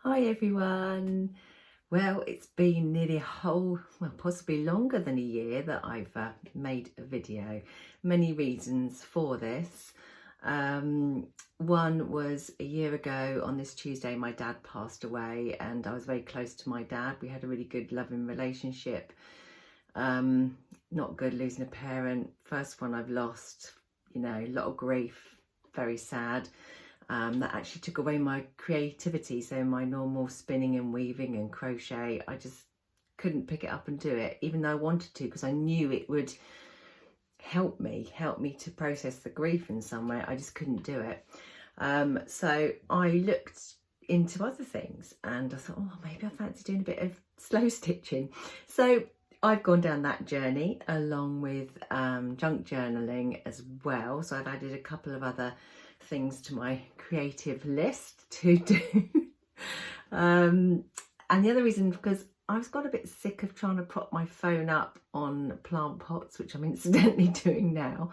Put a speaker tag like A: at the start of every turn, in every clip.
A: Hi everyone. Well, it's been nearly a whole, well, possibly longer than a year that I've made a video. Many reasons for this. One was a year ago on this Tuesday, my dad passed away, and I was very close to my dad. We had a really good, loving relationship. Not good losing a parent. First one I've lost, a lot of grief, very sad. That actually took away my creativity, so my normal spinning and weaving and crochet, I just couldn't pick it up and do it, even though I wanted to, because I knew it would help me to process the grief in some way. I just couldn't do it. So I looked into other things and I thought, oh, maybe I fancy doing a bit of slow stitching. So I've gone down that journey along with junk journaling as well. So I've added a couple of other things to my creative list to do. And the other reason, because I was got a bit sick of trying to prop my phone up on plant pots, which I'm incidentally doing now,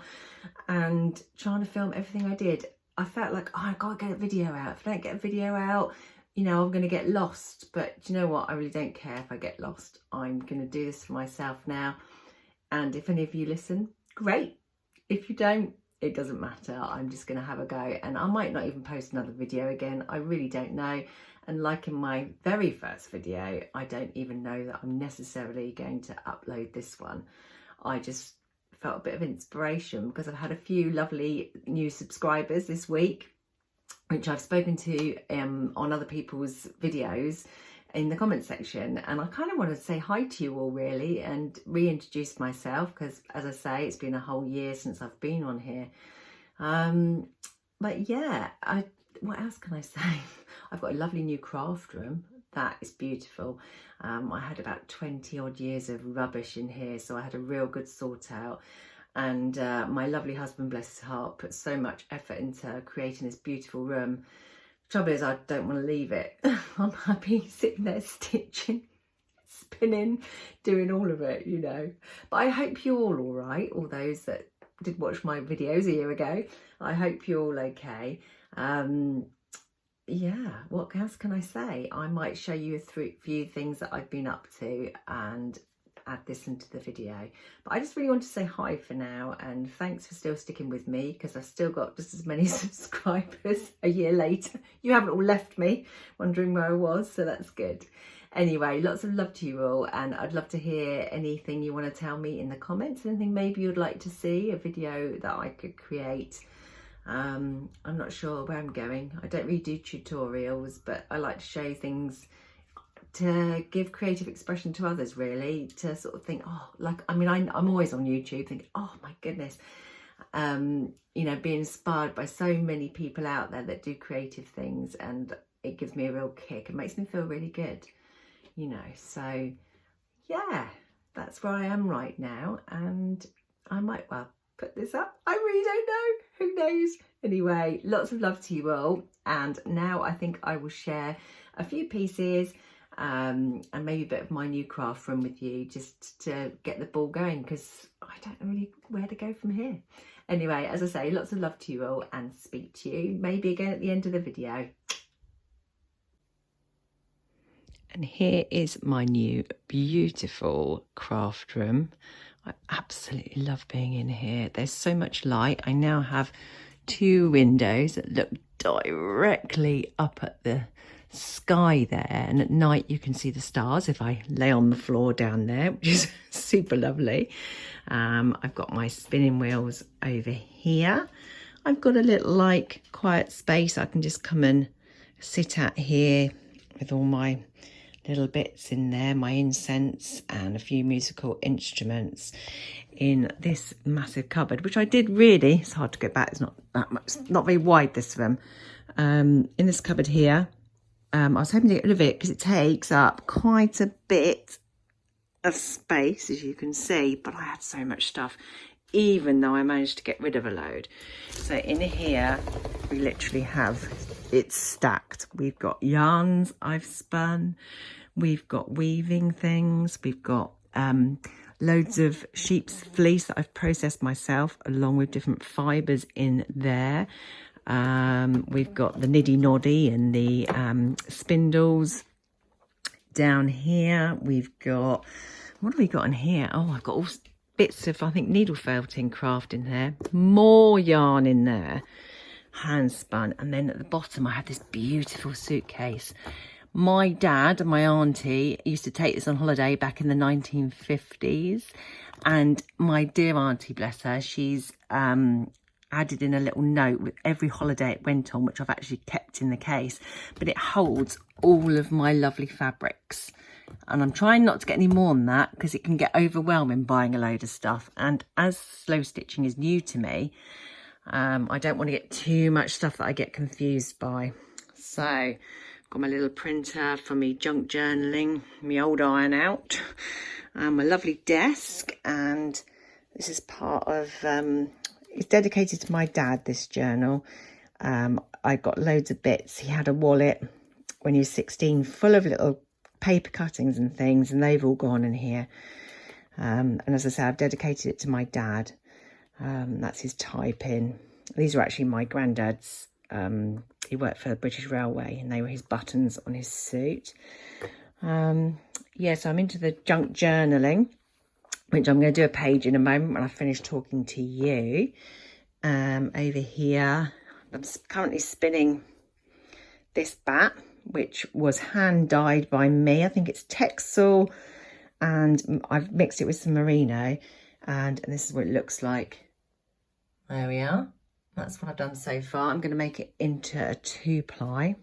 A: and trying to film everything I did. I felt like, oh, I've got to get a video out. If I don't get a video out, I'm going to get lost. But do you know what? I really don't care if I get lost. I'm going to do this for myself now. And if any of you listen, great. If you don't, it doesn't matter. I'm just going to have a go, and I might not even post another video again. I really don't know. And like in my very first video, I don't even know that I'm necessarily going to upload this one. I just felt a bit of inspiration because I've had a few lovely new subscribers this week, which I've spoken to on other people's videos in the comment section, and I kind of want to say hi to you all really and reintroduce myself, because as I say, it's been a whole year since I've been on here. But yeah, what else can I say? I've got a lovely new craft room that is beautiful. I had about 20 odd years of rubbish in here, so I had a real good sort out, and my lovely husband, bless his heart, put so much effort into creating this beautiful room. Trouble is, I don't want to leave it. I'm happy sitting there stitching, spinning, doing all of it, But I hope you're all right, all those that did watch my videos a year ago. I hope you're all okay. Yeah, what else can I say? I might show you a few things that I've been up to and add this into the video. But I just really want to say hi for now, and thanks for still sticking with me, because I've still got just as many subscribers a year later. You haven't all left me wondering where I was, so that's good. Anyway, lots of love to you all, and I'd love to hear anything you want to tell me in the comments, anything maybe you'd like to see, a video that I could create. I'm not sure where I'm going. I don't really do tutorials, but I like to show things to give creative expression to others, really, to sort of think, oh, like, I'm always on YouTube thinking, oh my goodness, being inspired by so many people out there that do creative things, and it gives me a real kick. It makes me feel really good, so yeah, that's where I am right now, and I might well put this up. I really don't know, who knows? Anyway, lots of love to you all, and now I think I will share a few pieces and maybe a bit of my new craft room with you, just to get the ball going, because I don't know really where to go from here. Anyway, as I say, lots of love to you all, and speak to you maybe again at the end of the video. And here is my new beautiful craft room. I absolutely love being in here. There's so much light. I now have 2 windows that look directly up at the sky there, and at night you can see the stars if I lay on the floor down there, which is super lovely. I've got my spinning wheels over here. I've got a little quiet space I can just come and sit at here with all my little bits in there, my incense and a few musical instruments in this massive cupboard, which I did really, it's hard to get back, it's not that much, not very wide, this room. In this cupboard here, I was hoping to get rid of it because it takes up quite a bit of space, as you can see, but I had so much stuff, even though I managed to get rid of a load. So in here, we literally have, it's stacked. We've got yarns I've spun, we've got weaving things, we've got loads of sheep's fleece that I've processed myself, along with different fibres in there. We've got the niddy noddy and the spindles. Down here we've got, what have we got in here? Oh, I've got all bits of, I think, needle felting craft in there. More yarn in there, hand spun. And then at the bottom I have this beautiful suitcase. My dad and my auntie used to take this on holiday back in the 1950s. And my dear auntie, bless her, she's added in a little note with every holiday it went on, which I've actually kept in the case. But it holds all of my lovely fabrics. And I'm trying not to get any more than that because it can get overwhelming buying a load of stuff. And as slow stitching is new to me, I don't want to get too much stuff that I get confused by. So got my little printer for me junk journaling, my old iron out, my lovely desk, and this is part of, it's dedicated to my dad, this journal. I got loads of bits. He had a wallet when he was 16 full of little paper cuttings and things, and they've all gone in here. And as I say, I've dedicated it to my dad. That's his typing. These are actually my granddad's. He worked for the British Railway, and they were his buttons on his suit. Yeah, so I'm into the junk journaling, which I'm going to do a page in a moment when I finish talking to you. Over here, I'm currently spinning this bat, which was hand dyed by me. I think it's Texel, and I've mixed it with some merino, and this is what it looks like. There we are. That's what I've done so far. I'm going to make it into a 2-ply.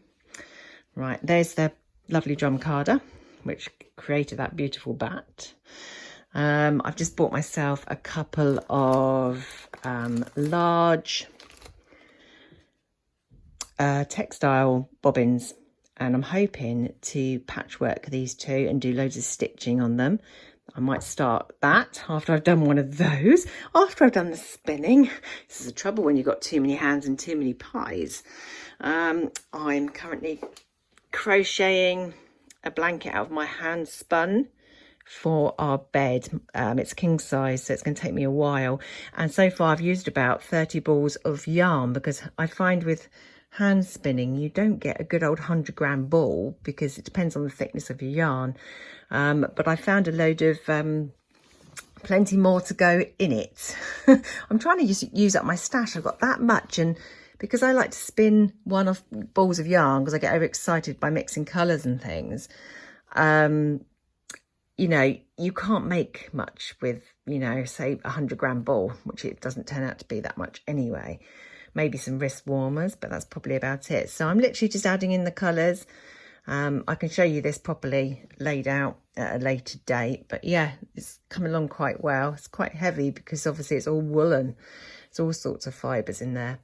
A: Right, there's the lovely drum carder, which created that beautiful bat. I've just bought myself a couple of large textile bobbins, and I'm hoping to patchwork these two and do loads of stitching on them. I might start that after I've done one of those, after I've done the spinning. This is the trouble when you've got too many hands and too many pies. I'm currently crocheting a blanket out of my hand spun for our bed. It's king size, so it's going to take me a while. And so far I've used about 30 balls of yarn, because I find with hand spinning you don't get a good old 100-gram ball because it depends on the thickness of your yarn. But I found a load of plenty more to go in it. I'm trying to use up my stash. I've got that much, and because I like to spin one-off balls of yarn because I get overexcited by mixing colours and things, you know, you can't make much with, you know, say 100-gram ball, which it doesn't turn out to be that much anyway. Maybe some wrist warmers, but that's probably about it. So I'm literally just adding in the colours. I can show you this properly laid out at a later date, but yeah, it's come along quite well. It's quite heavy because obviously it's all woolen. It's all sorts of fibres in there.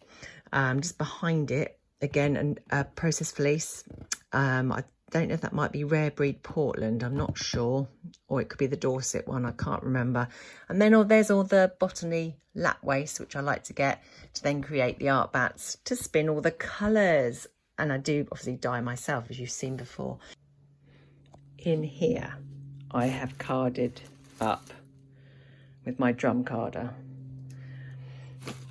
A: Just behind it, again, a processed fleece. I don't know if that might be Rare Breed Portland, I'm not sure, or it could be the Dorset one, I can't remember. And then there's all the botany lap waist, which I like to get to then create the art bats to spin all the colours. And I do obviously dye myself, as you've seen before. In here, I have carded up with my drum carder.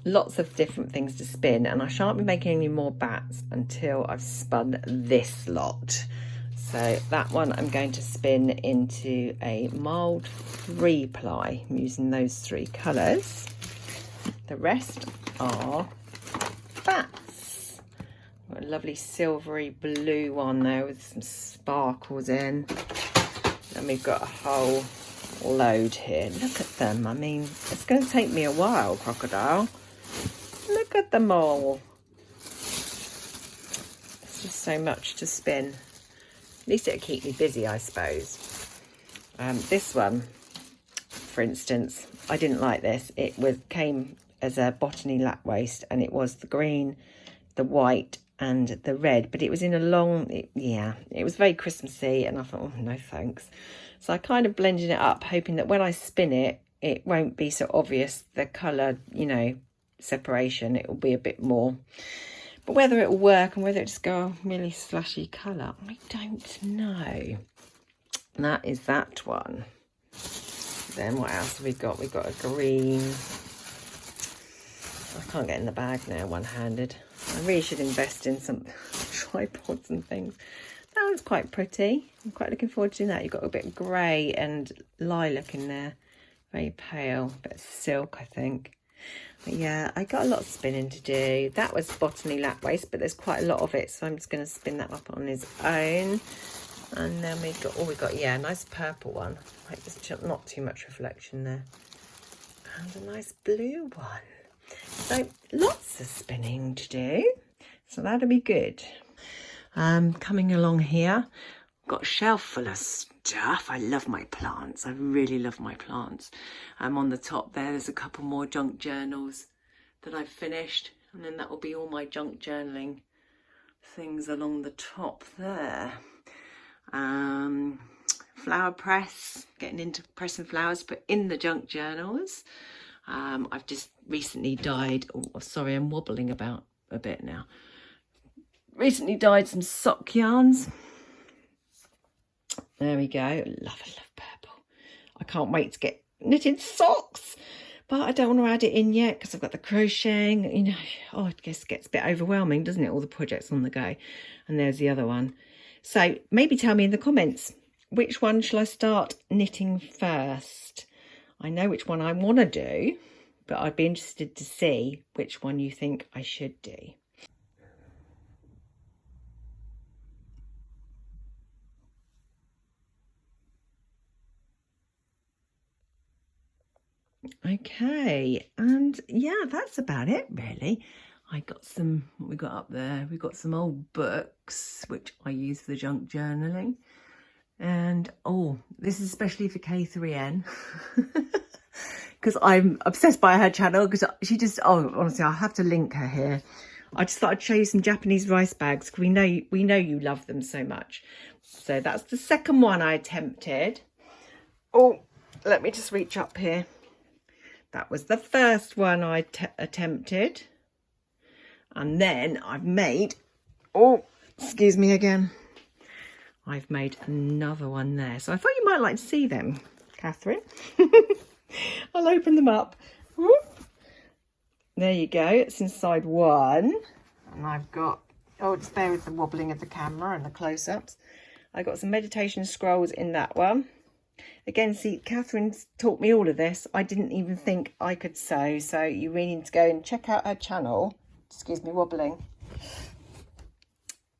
A: Lots of different things to spin, and I shan't be making any more bats until I've spun this lot. So that one I'm going to spin into a mild 3-ply using those 3 colours. The rest are bats. Got a lovely silvery blue one there with some sparkles in. And we've got a whole load here. Look at them. I mean, it's going to take me a while, crocodile. Look at them all. It's just so much to spin. At least it'll keep me busy, I suppose. This one, for instance, I didn't like this. It came as a botany lap waist, and it was the green, the white, and the red. But it was in a long, it was very Christmassy, and I thought, oh, no thanks. So I kind of blended it up, hoping that when I spin it, it won't be so obvious, the colour, you know, separation. It will be a bit more. But whether it will work and whether it just go a really slashy colour, I don't know. That is that one. Then what else have we got? We've got a green, I can't get in the bag now one-handed. I really should invest in some tripods and things. That one's quite pretty. I'm quite looking forward to doing that. You've got a bit of grey and lilac in there. Very pale, bit of silk, I think. But yeah, I got a lot of spinning to do. That was botany lap waste, but there's quite a lot of it, so I'm just going to spin that up on his own. And then we got, yeah, a nice purple one. Like, there's not too much reflection there. And a nice blue one. So lots of spinning to do. So that'll be good. Coming along here, got a shelf full of stuff. I love my plants. I really love my plants. On the top there's a couple more junk journals that I've finished, and then that will be all my junk journaling things along the top there. Flower press, getting into pressing flowers, put in the junk journals. I've just recently dyed, oh sorry, I'm wobbling about a bit now. Recently dyed some sock yarns. There we go. I love purple. I can't wait to get knitted socks, but I don't want to add it in yet because I've got the crocheting. You know, oh, I guess it gets a bit overwhelming, doesn't it? All the projects on the go. And there's the other one. So maybe tell me in the comments, which one shall I start knitting first? I know which one I want to do, but I'd be interested to see which one you think I should do. Okay, and yeah, that's about it really. I got some, what we got up there, we got some old books which I use for the junk journaling. And oh, this is especially for K3N because I'm obsessed by her channel, because she just, oh honestly, I'll have to link her here. I just thought I'd show you some Japanese rice bags because we know you love them so much. So that's the second one I attempted. Oh, let me just reach up here. That was the first one I attempted. And then I've made, oh, excuse me again. I've made another one there. So I thought you might like to see them, Catherine. I'll open them up. There you go. It's inside one. And I've got, oh, just bear with the wobbling of the camera and the close-ups. I got some meditation scrolls in that one. Again, see, Catherine's taught me all of this. I didn't even think I could sew, so you really need to go and check out her channel. Excuse me, wobbling.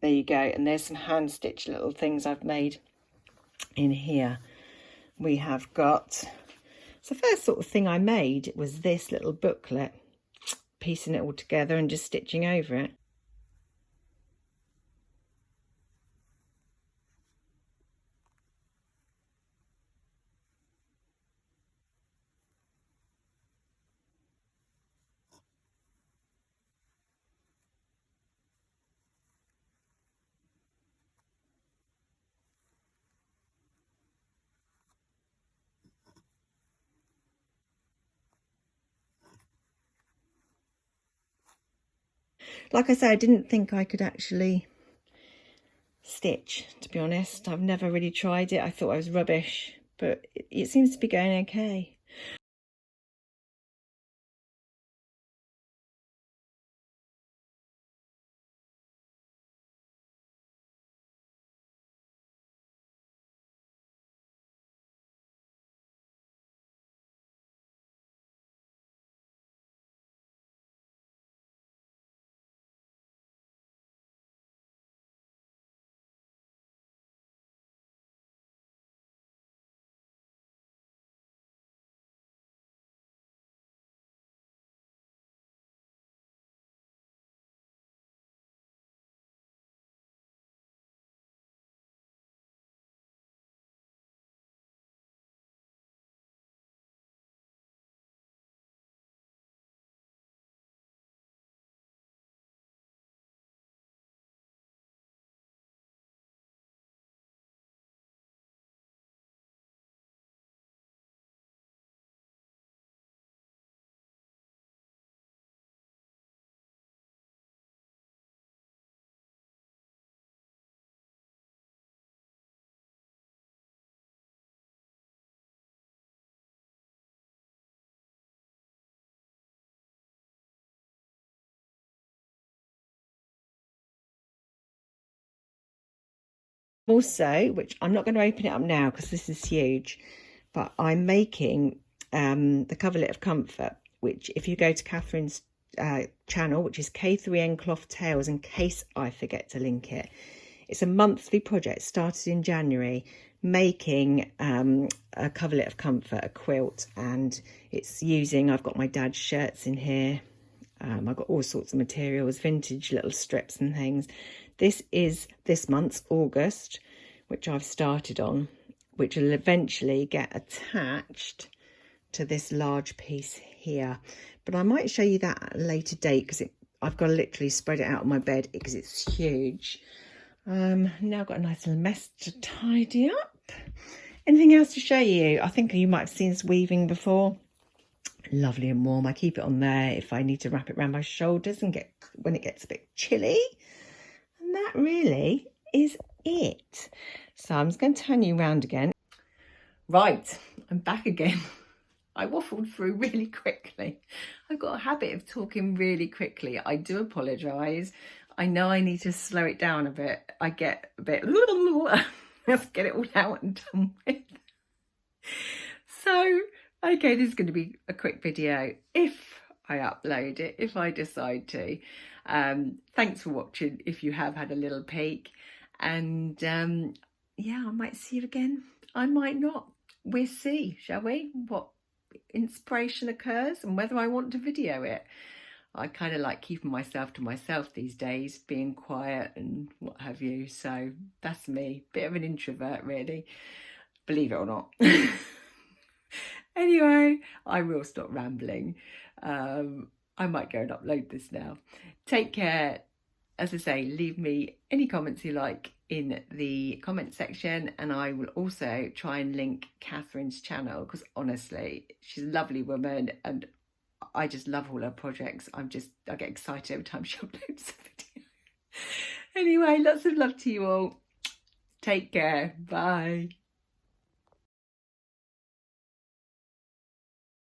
A: There you go, and there's some hand-stitched little things I've made in here. We have got, so the first sort of thing I made was this little booklet, piecing it all together and just stitching over it. Like I say, I didn't think I could actually stitch, to be honest. I've never really tried it. I thought I was rubbish, but it seems to be going okay. Also, which I'm not going to open it up now because this is huge, but I'm making the coverlet of comfort, which if you go to Catherine's channel, which is K3N Cloth Tales, in case I forget to link it, it's a monthly project started in January, making a coverlet of comfort, a quilt, and it's using, I've got my dad's shirts in here, I've got all sorts of materials, vintage little strips and things. This is this month's August, which I've started on, which will eventually get attached to this large piece here. But I might show you that at a later date because I've got to literally spread it out on my bed because it's huge. Now I've got a nice little mess to tidy up. Anything else to show you? I think you might have seen this weaving before. Lovely and warm. I keep it on there if I need to wrap it around my shoulders and when it gets a bit chilly. And that really is it. So I'm just going to turn you around again. Right, I'm back again. I waffled through really quickly. I've got a habit of talking really quickly. I do apologise. I know I need to slow it down a bit. I get a bit, let's get it all out and done with. So, okay, this is going to be a quick video if I upload it, if I decide to. Thanks for watching if you have had a little peek. And yeah, I might see you again. I might not. We'll see, shall we? What inspiration occurs and whether I want to video it. I kind of like keeping myself to myself these days, being quiet and what have you. So that's me, bit of an introvert really, believe it or not. Anyway, I will stop rambling. I might go and upload this now. Take care. As I say, leave me any comments you like in the comment section, and I will also try and link Catherine's channel because honestly, she's a lovely woman and I just love all her projects. I get excited every time she uploads a video. Anyway, lots of love to you all. Take care. Bye.